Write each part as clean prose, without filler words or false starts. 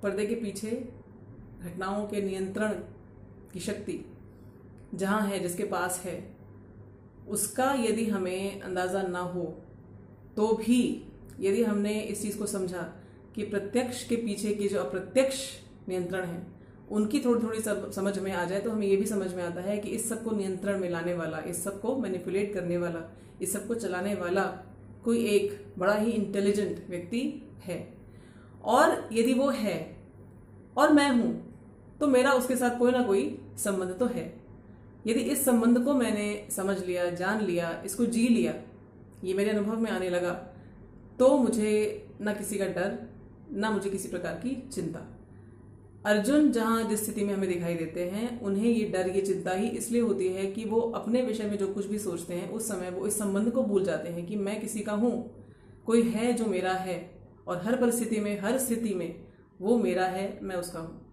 पर्दे के पीछे घटनाओं के नियंत्रण की शक्ति जहाँ है, जिसके पास है, उसका यदि हमें अंदाज़ा ना हो तो भी यदि हमने इस चीज़ को समझा कि प्रत्यक्ष के पीछे के जो अप्रत्यक्ष नियंत्रण है उनकी थोड़ी थोड़ी समझ में आ जाए, तो हमें ये भी समझ में आता है कि इस सब को नियंत्रण में लाने वाला, इस सब को मैनिपुलेट करने वाला, इस सब को चलाने वाला कोई एक बड़ा ही इंटेलिजेंट व्यक्ति है। और यदि वो है और मैं हूँ तो मेरा उसके साथ कोई ना कोई संबंध तो है। यदि इस संबंध को मैंने समझ लिया, जान लिया, इसको जी लिया, ये मेरे अनुभव में आने लगा, तो मुझे ना किसी का डर, ना मुझे किसी प्रकार की चिंता। अर्जुन जहाँ जिस स्थिति में हमें दिखाई देते हैं, उन्हें ये डर, ये चिंता ही इसलिए होती है कि वो अपने विषय में जो कुछ भी सोचते हैं उस समय वो इस संबंध को भूल जाते हैं कि मैं किसी का हूँ, कोई है जो मेरा है और हर परिस्थिति में, हर स्थिति में वो मेरा है, मैं उसका हूँ।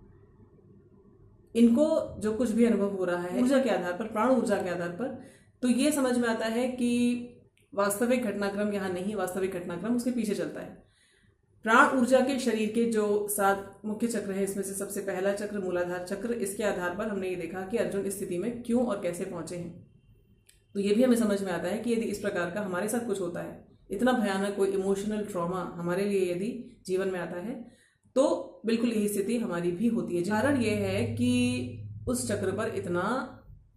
इनको जो कुछ भी अनुभव हो रहा है ऊर्जा के आधार पर, प्राण ऊर्जा के आधार पर, तो ये समझ में आता है कि वास्तविक घटनाक्रम यहाँ नहीं, वास्तविक घटनाक्रम उसके पीछे चलता है। प्राण ऊर्जा के शरीर के जो 7 मुख्य चक्र है, इसमें से सबसे पहला चक्र मूलाधार चक्र, इसके आधार पर हमने ये देखा कि अर्जुन इस स्थिति में क्यों और कैसे पहुंचे हैं। तो ये भी हमें समझ में आता है कि यदि इस प्रकार का हमारे साथ कुछ होता है, इतना भयानक कोई इमोशनल ट्रॉमा हमारे लिए यदि जीवन में आता है, तो बिल्कुल यही स्थिति हमारी भी होती है। कारण ये है कि उस चक्र पर इतना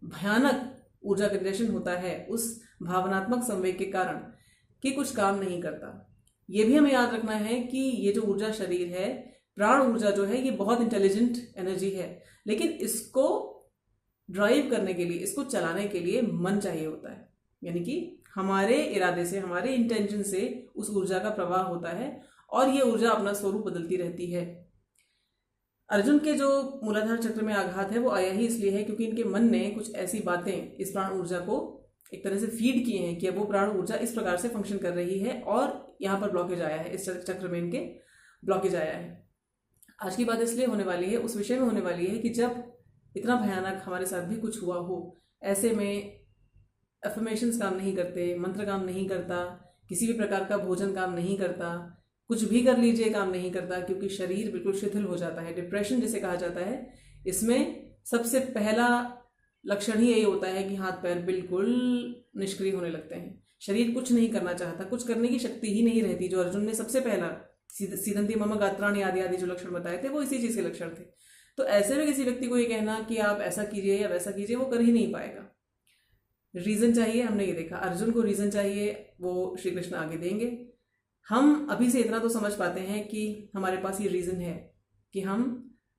भयानक ऊर्जा निर्देशन होता है उस भावनात्मक संवेग के कारण कि कुछ काम नहीं करता। ये भी हमें याद रखना है कि ये जो ऊर्जा शरीर है, प्राण ऊर्जा जो है, ये बहुत इंटेलिजेंट एनर्जी है, लेकिन इसको ड्राइव करने के लिए, इसको चलाने के लिए मन चाहिए होता है। यानी कि हमारे इरादे से, हमारे इंटेंशन से उस ऊर्जा का प्रवाह होता है और ये ऊर्जा अपना स्वरूप बदलती रहती है। अर्जुन के जो मूलाधार चक्र में आघात है वो आया ही इसलिए है क्योंकि इनके मन ने कुछ ऐसी बातें इस प्राण ऊर्जा को एक तरह से फीड किए हैं कि अब वो प्राण ऊर्जा इस प्रकार से फंक्शन कर रही है और यहाँ पर ब्लॉकेज आया है, इस चक्र में इनके ब्लॉकेज आया है। आज की बात इसलिए होने वाली है, उस विषय में होने वाली है कि जब इतना भयानक हमारे साथ भी कुछ हुआ हो, ऐसे में अफर्मेशंस काम नहीं करते, मंत्र काम नहीं करता, किसी भी प्रकार का भोजन काम नहीं करता, कुछ भी कर लीजिए काम नहीं करता, क्योंकि शरीर बिल्कुल शिथिल हो जाता है। डिप्रेशन जिसे कहा जाता है, इसमें सबसे पहला लक्षण ही यही होता है कि हाथ पैर बिल्कुल निष्क्रिय होने लगते हैं, शरीर कुछ नहीं करना चाहता, कुछ करने की शक्ति ही नहीं रहती। जो अर्जुन ने सबसे पहला सीदंती मम गात्राणि आदि आदि जो लक्षण बताए थे वो इसी चीज के लक्षण थे। तो ऐसे में किसी व्यक्ति को ये कहना कि आप ऐसा कीजिए या वैसा कीजिए, वो कर ही नहीं पाएगा। रीजन चाहिए, हमने ये देखा अर्जुन को रीजन चाहिए, वो श्री कृष्ण आगे देंगे। हम अभी से इतना तो समझ पाते हैं कि हमारे पास ये रीजन है कि हम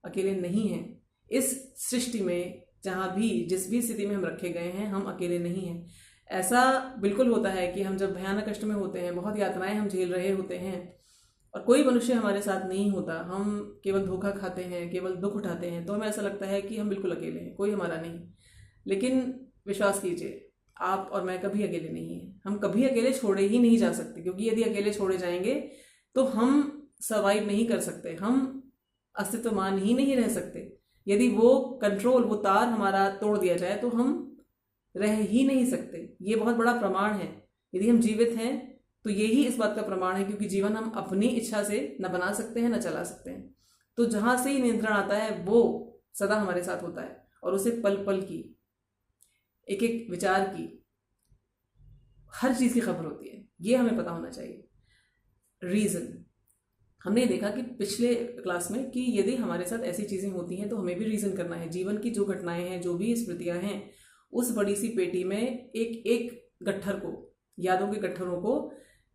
अकेले नहीं हैं इस सृष्टि में, जहां भी जिस भी स्थिति में हम रखे गए हैं, हम अकेले नहीं हैं। ऐसा बिल्कुल होता है कि हम जब भयानक कष्ट में होते हैं, बहुत यातनाएं हम झेल रहे होते हैं और कोई मनुष्य हमारे साथ नहीं होता, हम केवल धोखा खाते हैं, केवल दुख उठाते हैं, तो हमें ऐसा लगता है कि हम बिल्कुल अकेले हैं, कोई हमारा नहीं। लेकिन विश्वास कीजिए, आप और मैं कभी अकेले नहीं हैं। हम कभी अकेले छोड़े ही नहीं जा सकते, क्योंकि यदि अकेले छोड़े जाएंगे तो हम सर्वाइव नहीं कर सकते, हम अस्तित्वमान ही नहीं रह सकते। यदि वो कंट्रोल, वो तार हमारा तोड़ दिया जाए तो हम रह ही नहीं सकते। ये बहुत बड़ा प्रमाण है। यदि हम जीवित हैं तो यही इस बात का प्रमाण है, क्योंकि जीवन हम अपनी इच्छा से न बना सकते हैं, न चला सकते हैं। तो जहां से ही नियंत्रण आता है वो सदा हमारे साथ होता है और उसे पल पल की, एक एक विचार की, हर चीज की खबर होती है। ये हमें पता होना चाहिए। रीजन हमने देखा कि पिछले क्लास में कि यदि हमारे साथ ऐसी चीजें होती हैं तो हमें भी रीजन करना है। जीवन की जो घटनाएं हैं, जो भी स्मृतियां हैं, उस बड़ी सी पेटी में एक एक गट्ठर को, यादों के गट्ठरों को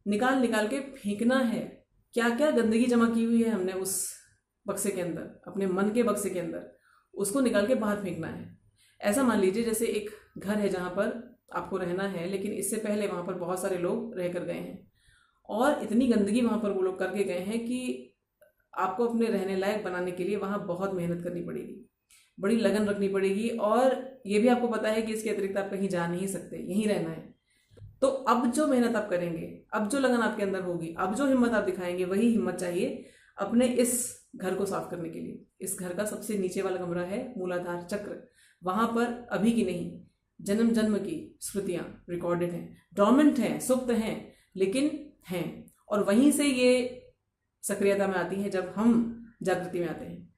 निकाल निकाल के फेंकना है। क्या क्या गंदगी जमा की हुई है हमने उस बक्से के अंदर, अपने मन के बक्से के अंदर, उसको निकाल के बाहर फेंकना है। ऐसा मान लीजिए जैसे एक घर है जहां पर आपको रहना है, लेकिन इससे पहले वहां पर बहुत सारे लोग रह कर गए हैं और इतनी गंदगी वहां पर वो लोग करके गए हैं कि आपको अपने रहने लायक बनाने के लिए वहां बहुत मेहनत करनी पड़ेगी, बड़ी लगन रखनी पड़ेगी, और ये भी आपको पता है कि इसके अतिरिक्त आप कहीं जा नहीं सकते, यहीं रहना है। तो अब जो मेहनत आप करेंगे, अब जो लगन आपके अंदर होगी, अब जो हिम्मत आप दिखाएंगे, वही हिम्मत चाहिए अपने इस घर को साफ करने के लिए। इस घर का सबसे नीचे वाला कमरा है मूलाधार चक्र। वहां पर अभी की नहीं, जन्म जन्म की स्मृतियां रिकॉर्डेड हैं, डोर्मेंट हैं, सुप्त हैं, लेकिन हैं। और वहीं से ये सक्रियता में आती है जब हम जागृति में आते हैं।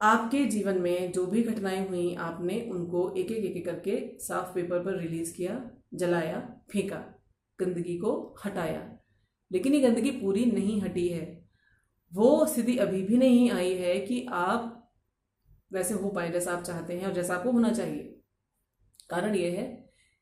आपके जीवन में जो भी घटनाएं हुई, आपने उनको एक एक करके साफ पेपर पर रिलीज किया, जलाया, फेंका, गंदगी को हटाया। लेकिन ये गंदगी पूरी नहीं हटी है। वो स्थिति अभी भी नहीं आई है कि आप वैसे हो पाए जैसा आप चाहते हैं और जैसा आपको होना चाहिए। कारण ये है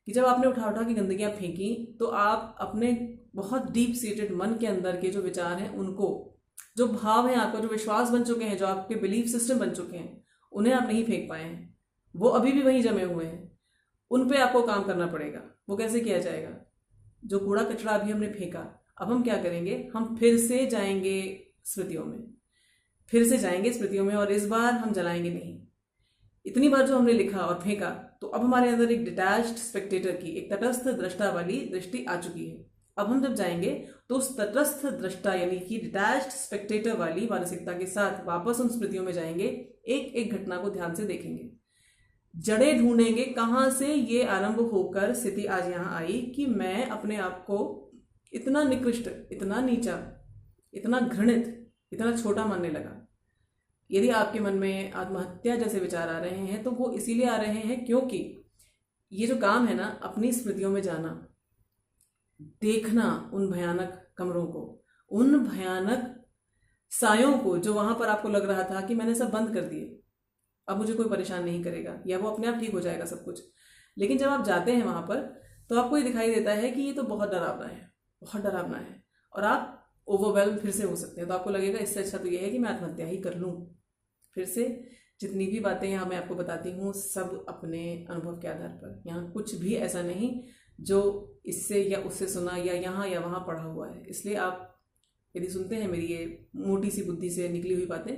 कि जब आपने उठा उठा की गंदगियां फेंकी तो आप अपने बहुत डीप सीटेड मन के अंदर के जो विचार हैं, उनको, जो भाव हैं आपका, जो विश्वास बन चुके हैं, जो आपके बिलीफ सिस्टम बन चुके हैं, उन्हें आप नहीं फेंक पाए हैं। वो अभी भी वहीं जमे हुए हैं। उन पे आपको काम करना पड़ेगा। वो कैसे किया जाएगा? जो कूड़ा कचरा अभी हमने फेंका, अब हम क्या करेंगे? हम फिर से जाएंगे स्मृतियों में, फिर से जाएंगे स्मृतियों में, और इस बार हम जलाएंगे नहीं। इतनी बार जो हमने लिखा और फेंका, तो अब हमारे अंदर एक डिटैच्ड स्पेक्टेटर की, एक तटस्थ दृष्टा वाली दृष्टि आ चुकी है। अब हम जब जाएंगे तो उस तटस्थ दृष्टा यानी कि डिटैच्ड स्पेक्टेटर वाली मानसिकता के साथ वापस उन स्मृतियों में जाएंगे, एक एक घटना को ध्यान से देखेंगे, जड़ें ढूंढेंगे कहाँ से ये आरंभ होकर स्थिति आज यहाँ आई कि मैं अपने आप को इतना निकृष्ट, इतना नीचा, इतना घृणित, इतना छोटा मानने लगा। यदि आपके मन में आत्महत्या जैसे विचार आ रहे हैं तो वो इसीलिए आ रहे हैं क्योंकि ये जो काम है ना, अपनी स्मृतियों में जाना, देखना उन भयानक कमरों को, उन भयानक सायों को, जो वहां पर आपको लग रहा था कि मैंने सब बंद कर दिए, अब मुझे कोई परेशान नहीं करेगा, या वो अपने आप ठीक हो जाएगा सब कुछ। लेकिन जब आप जाते हैं वहां पर तो आपको ये दिखाई देता है कि ये तो बहुत डरावना है, बहुत डरावना है, और आप ओवरवेल्म फिर से हो सकते हैं। तो आपको लगेगा इससे अच्छा तो ये है कि मैं आत्महत्या ही कर लूँ। फिर से जितनी भी बातें यहाँ मैं आपको बताती हूँ, सब अपने अनुभव के आधार पर। यहाँ कुछ भी ऐसा नहीं जो इससे या उससे सुना या यहाँ या वहाँ पढ़ा हुआ है। इसलिए आप यदि सुनते हैं मेरी ये मोटी सी बुद्धि से निकली हुई बातें,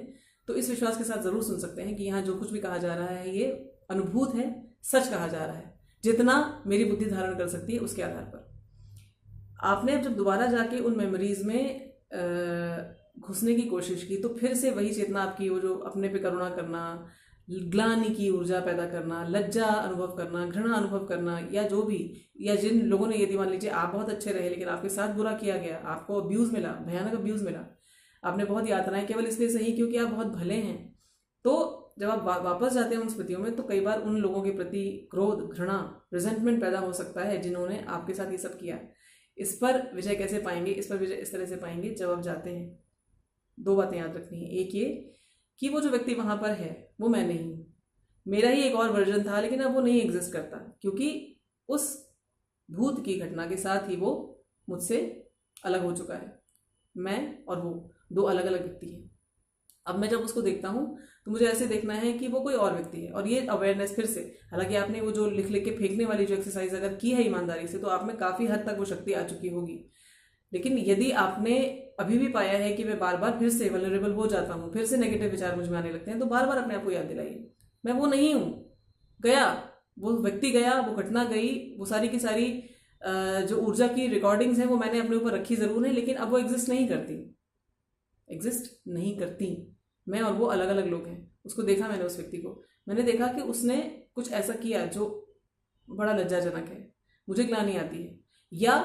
तो इस विश्वास के साथ ज़रूर सुन सकते हैं कि यहाँ जो कुछ भी कहा जा रहा है ये अनुभूत है, सच कहा जा रहा है, जितना मेरी बुद्धि धारण कर सकती है उसके आधार पर। आपने अब जब दोबारा जाके उन मेमोरीज में घुसने की कोशिश की, तो फिर से वही चेतना आपकी, वो जो अपने पे करुणा करना, ग्लानि की ऊर्जा पैदा करना, लज्जा अनुभव करना, घृणा अनुभव करना, या जो भी, या जिन लोगों ने, यदि मान लीजिए आप बहुत अच्छे रहे लेकिन आपके साथ बुरा किया गया, आपको अब्यूज़ मिला, भयानक अब्यूज़ मिला, आपने बहुत यातनाएं केवल इसलिए सही क्योंकि आप बहुत भले हैं, तो जब आप वापस जाते हैं उन स्मृतियों में तो कई बार उन लोगों के प्रति क्रोध, घृणा, रिजेंटमेंट पैदा हो सकता है जिन्होंने आपके साथ ये सब किया। इस पर विजय कैसे पाएंगे? इस पर विजय इस तरह से पाएंगे, जब आप जाते हैं दो बातें याद रखनी है। एक ये कि वो जो व्यक्ति वहां पर है वो मैं नहीं हूँ, मेरा ही एक और वर्जन था, लेकिन अब वो नहीं एग्जिस्ट करता, क्योंकि उस भूत की घटना के साथ ही वो मुझसे अलग हो चुका है। मैं और वो दो अलग अलग व्यक्ति हैं। अब मैं जब उसको देखता हूँ तो मुझे ऐसे देखना है कि वो कोई और व्यक्ति है। और ये अवेयरनेस फिर से, हालांकि आपने वो जो लिख लिख के फेंकने वाली जो एक्सरसाइज अगर की है ईमानदारी से, तो आप में काफ़ी हद तक वो शक्ति आ चुकी होगी। लेकिन यदि आपने अभी भी पाया है कि मैं बार बार फिर से वल्नरेबल हो जाता हूँ, फिर से नेगेटिव विचार मुझ में आने लगते हैं, तो बार बार अपने आप को याद दिलाइए, मैं वो नहीं हूँ। गया वो व्यक्ति, गया वो घटना गई, वो सारी की सारी जो ऊर्जा की रिकॉर्डिंग्स हैं वो मैंने अपने ऊपर रखी ज़रूर है, लेकिन अब वो एग्जिस्ट नहीं करती, एग्जिस्ट नहीं करती। मैं और वो अलग अलग लोग हैं। उसको देखा मैंने, उस व्यक्ति को मैंने देखा कि उसने कुछ ऐसा किया जो बड़ा लज्जाजनक है, मुझे ग्लानि आती है, या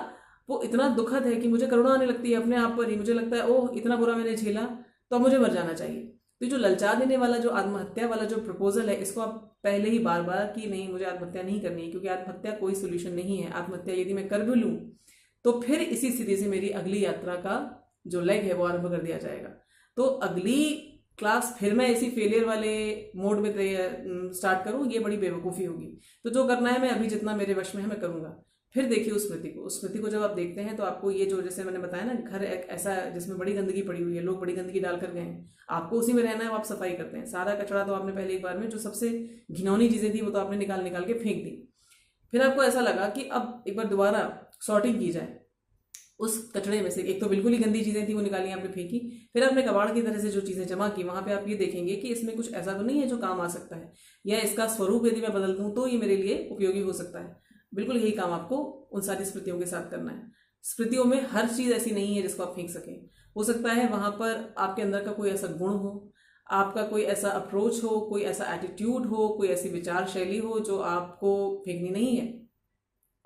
वो इतना दुखद है कि मुझे करुणा आने लगती है अपने आप पर ही। मुझे लगता है ओह इतना बुरा मैंने झेला, तो अब मुझे मर जाना चाहिए। तो जो ललचा देने वाला, जो आत्महत्या वाला जो प्रपोजल है, इसको आप पहले ही बार बार कि नहीं मुझे आत्महत्या नहीं करनी है, क्योंकि आत्महत्या कोई सोल्यूशन नहीं है। आत्महत्या यदि मैं कर भी लूँ तो फिर इसी स्थिति से मेरी अगली यात्रा का जो लेग है वो आरंभ कर दिया जाएगा। तो अगली क्लास फिर मैं इसी फेलियर वाले मोड में स्टार्ट करूँ, ये बड़ी बेवकूफ़ी होगी। तो जो करना है मैं अभी जितना मेरे वश में है मैं करूँगा। फिर देखिए उस स्मृति को जब आप देखते हैं तो आपको ये जो, जैसे मैंने बताया ना, घर एक ऐसा जिसमें बड़ी गंदगी पड़ी हुई है, लोग बड़ी गंदगी डालकर गए हैं, आपको उसी में रहना है, वो आप सफाई करते हैं। सारा कचरा तो आपने पहले एक बार में, जो सबसे घिनौनी चीज़ें थी वो तो आपने निकाल के फेंक दी। फिर आपको ऐसा लगा कि अब एक बार दोबारा सॉर्टिंग की जाए उस कचड़े में से। एक तो बिल्कुल ही गंदी चीज़ें थी, वो निकाली आपने फेंकी। फिर आपने कबाड़ की तरह से जो चीज़ें जमा की, वहाँ पे आप ये देखेंगे कि इसमें कुछ ऐसा तो नहीं है जो काम आ सकता है, या इसका स्वरूप यदि मैं बदल दूँ तो ये मेरे लिए उपयोगी हो सकता है। बिल्कुल यही काम आपको उन सारी स्मृतियों के साथ करना है। स्मृतियों में हर चीज़ ऐसी नहीं है जिसको आप फेंक सकें। हो सकता है वहाँ पर आपके अंदर का कोई ऐसा गुण हो, आपका कोई ऐसा अप्रोच हो, कोई ऐसा एटीट्यूड हो, कोई ऐसी विचार शैली हो जो आपको फेंकनी नहीं है।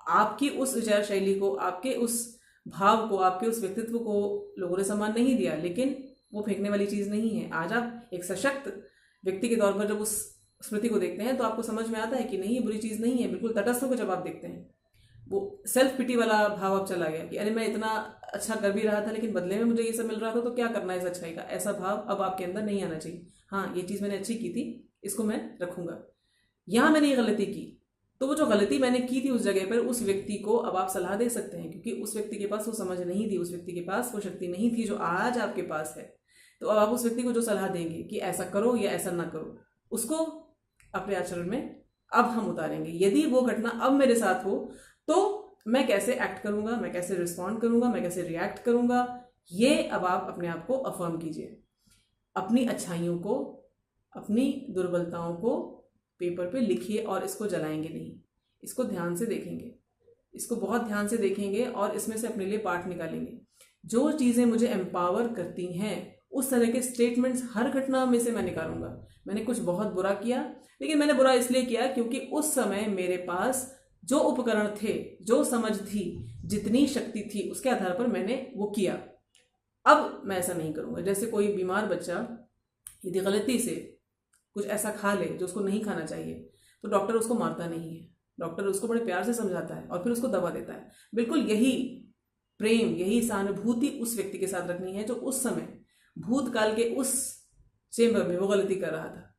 आपकी उस विचार शैली को, आपके उस भाव को, आपके उस व्यक्तित्व को लोगों ने सम्मान नहीं दिया, लेकिन वो फेंकने वाली चीज़ नहीं है। आज आप एक सशक्त व्यक्ति के तौर पर जब उस स्मृति को देखते हैं तो आपको समझ में आता है कि नहीं, ये बुरी चीज़ नहीं है। बिल्कुल तटस्थ होकर जब आप देखते हैं, वो सेल्फ पिटी वाला भाव अब चला गया कि अरे मैं इतना अच्छा कर भी रहा था लेकिन बदले में मुझे ये सब मिल रहा था, तो क्या करना है इस अच्छाई का। ऐसा भाव अब आपके अंदर नहीं आना चाहिए। हाँ, ये चीज़ मैंने अच्छी की थी, इसको मैं रखूंगा। यहाँ मैंने ये गलती की, तो वो जो गलती मैंने की थी उस जगह पर उस व्यक्ति को अब आप सलाह दे सकते हैं, क्योंकि उस व्यक्ति के पास वो समझ नहीं थी, उस व्यक्ति के पास वो शक्ति नहीं थी जो आज आपके पास है। तो अब आप उस व्यक्ति को जो सलाह देंगे कि ऐसा करो या ऐसा ना करो, उसको अपने आचरण में अब हम उतारेंगे। यदि वो घटना अब मेरे साथ हो तो मैं कैसे एक्ट करूंगा, मैं कैसे रिस्पॉन्ड करूंगा, मैं कैसे रिएक्ट करूंगा, ये अब आप अपने आप को अफर्म कीजिए। अपनी अच्छाइयों को, अपनी दुर्बलताओं को पेपर पे लिखिए और इसको जलाएंगे नहीं, इसको ध्यान से देखेंगे, इसको बहुत ध्यान से देखेंगे और इसमें से अपने लिए पाठ निकालेंगे। जो चीज़ें मुझे एम्पावर करती हैं उस तरह के स्टेटमेंट्स हर घटना में से मैं निकालूंगा। मैंने कुछ बहुत बुरा किया, लेकिन मैंने बुरा इसलिए किया क्योंकि उस समय मेरे पास जो उपकरण थे, जो समझ थी, जितनी शक्ति थी, उसके आधार पर मैंने वो किया। अब मैं ऐसा नहीं करूंगा। जैसे कोई बीमार बच्चा यदि गलती से कुछ ऐसा खा ले जो उसको नहीं खाना चाहिए, तो डॉक्टर उसको मारता नहीं है, डॉक्टर उसको बड़े प्यार से समझाता है और फिर उसको दवा देता है। बिल्कुल यही प्रेम, यही सहानुभूति उस व्यक्ति के साथ रखनी है जो उस समय भूतकाल के उस चेंबर में वो गलती कर रहा था,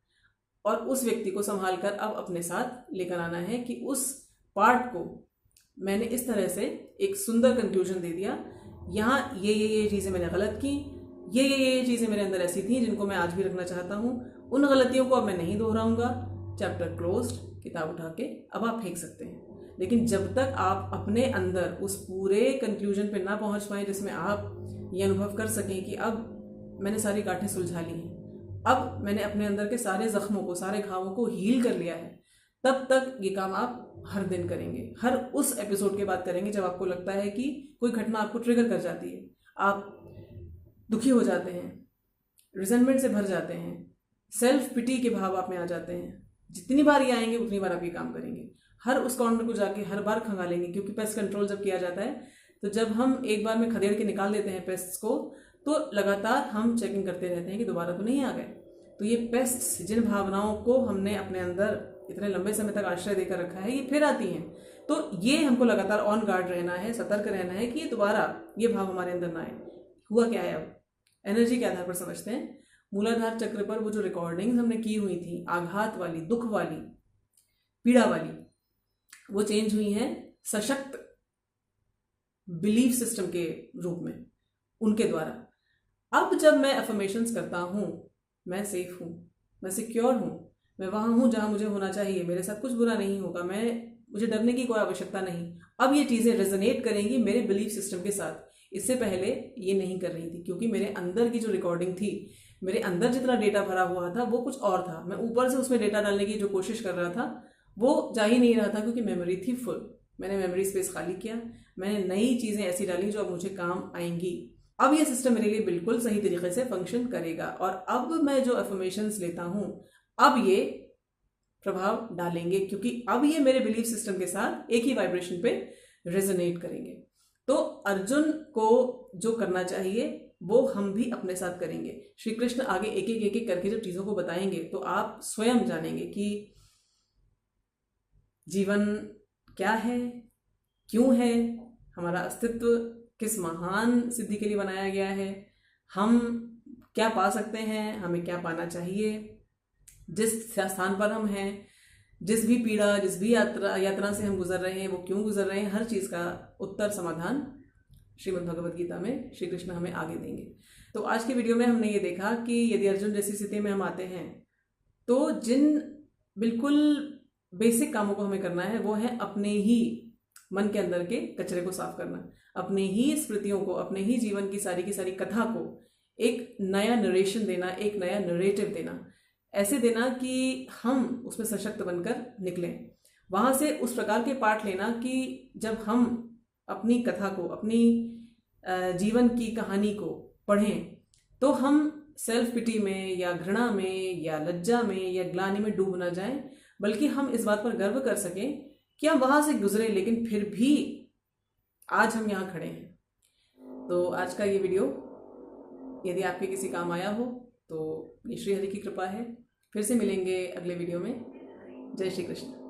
और उस व्यक्ति को संभाल कर अब अपने साथ लेकर आना है कि उस पार्ट को मैंने इस तरह से एक सुंदर कंक्लूजन दे दिया। यहाँ ये चीज़ें मैंने गलत की, ये चीज़ें मेरे अंदर ऐसी थी जिनको मैं आज भी रखना चाहता हूँ, उन गलतियों को अब मैं नहीं दोहराऊंगा। चैप्टर क्लोज्ड, किताब उठा के अब आप फेंक सकते हैं। लेकिन जब तक आप अपने अंदर उस पूरे कंक्लूजन पे ना पहुंच पाए जिसमें आप ये अनुभव कर सकें कि अब मैंने सारी गांठें सुलझा ली हैं, अब मैंने अपने अंदर के सारे जख्मों को, सारे घावों को हील कर लिया है, तब तक ये काम आप हर दिन करेंगे। हर उस एपिसोड के बाद करेंगे जब आपको लगता है कि कोई घटना आपको ट्रिगर कर जाती है, आप दुखी हो जाते हैं, रिजेंटमेंट से भर जाते हैं, सेल्फ पिटी के भाव आप में आ जाते हैं। जितनी बार ये आएंगे उतनी बार आप ये काम करेंगे। हर उस कॉर्नर को जाके हर बार खंगालेंगे, क्योंकि पेस्ट कंट्रोल जब किया जाता है तो जब हम एक बार में खदेड़ के निकाल देते हैं पेस्ट्स को, तो लगातार हम चेकिंग करते रहते हैं कि दोबारा तो नहीं आ गए। तो ये पेस्ट्स, जिन भावनाओं को हमने अपने अंदर इतने लंबे समय तक आश्रय देकर रखा है, ये फिर आती हैं। तो ये हमको लगातार ऑन गार्ड रहना है, सतर्क रहना है कि ये दोबारा ये भाव हमारे अंदर ना आए। हुआ क्या है, अब एनर्जी के आधार पर समझते हैं। मूलाधार चक्र पर वो जो रिकॉर्डिंग्स हमने की हुई थी, आघात वाली, दुख वाली, पीड़ा वाली, वो चेंज हुई हैं सशक्त बिलीफ सिस्टम के रूप में, उनके द्वारा। अब जब मैं अफर्मेशंस करता हूँ, मैं सेफ हूँ, मैं सिक्योर हूँ, मैं वहाँ हूँ जहाँ मुझे होना चाहिए, मेरे साथ कुछ बुरा नहीं होगा, मुझे डरने की कोई आवश्यकता नहीं। अब ये चीज़ें रेजोनेट करेंगी मेरे बिलीफ सिस्टम के साथ। इससे पहले ये नहीं कर रही थी, क्योंकि मेरे अंदर की जो रिकॉर्डिंग थी, मेरे अंदर जितना डेटा भरा हुआ था वो कुछ और था। मैं ऊपर से उसमें डेटा डालने की जो कोशिश कर रहा था वो जा ही नहीं रहा था, क्योंकि मेमोरी थी फुल। मैंने मेमोरी स्पेस खाली किया, मैंने नई चीज़ें ऐसी डाली जो अब मुझे काम आएंगी। अब ये सिस्टम मेरे लिए बिल्कुल सही तरीके से फंक्शन करेगा, और अब मैं जो अफर्मेशंस लेता हूँ अब ये प्रभाव डालेंगे, क्योंकि अब ये मेरे बिलीफ सिस्टम के साथ एक ही वाइब्रेशन पे रेजोनेट करेंगे। तो अर्जुन को जो करना चाहिए वो हम भी अपने साथ करेंगे। श्री कृष्ण आगे एक एक करके जब चीज़ों को बताएंगे तो आप स्वयं जानेंगे कि जीवन क्या है, क्यों है, हमारा अस्तित्व किस महान सिद्धि के लिए बनाया गया है, हम क्या पा सकते हैं, हमें क्या पाना चाहिए, जिस स्थान पर हम हैं, जिस भी पीड़ा, जिस भी यात्रा से हम गुजर रहे हैं, वो क्यों गुजर रहे हैं, हर चीज़ का उत्तर समाधान श्रीमद् भगवद गीता में श्री कृष्ण हमें आगे देंगे। तो आज की वीडियो में हमने ये देखा कि यदि अर्जुन जैसी स्थिति में हम आते हैं तो जिन बिल्कुल बेसिक कामों को हमें करना है वो है अपने ही मन के अंदर के कचरे को साफ करना, अपने ही स्मृतियों को, अपने ही जीवन की सारी कथा को एक नया नरेशन देना, एक नया नरेटिव देना, ऐसे देना कि हम उसमें सशक्त बनकर निकलें। वहाँ से उस प्रकार के पाठ लेना कि जब हम अपनी कथा को, अपनी जीवन की कहानी को पढ़ें तो हम सेल्फ पिटी में या घृणा में या लज्जा में या ग्लानि में डूब ना जाएं, बल्कि हम इस बात पर गर्व कर सकें कि हम वहाँ से गुजरे लेकिन फिर भी आज हम यहाँ खड़े हैं। तो आज का ये वीडियो यदि आपके किसी काम आया हो तो ये श्री हरि की कृपा है। फिर से मिलेंगे अगले वीडियो में। जय श्री कृष्ण।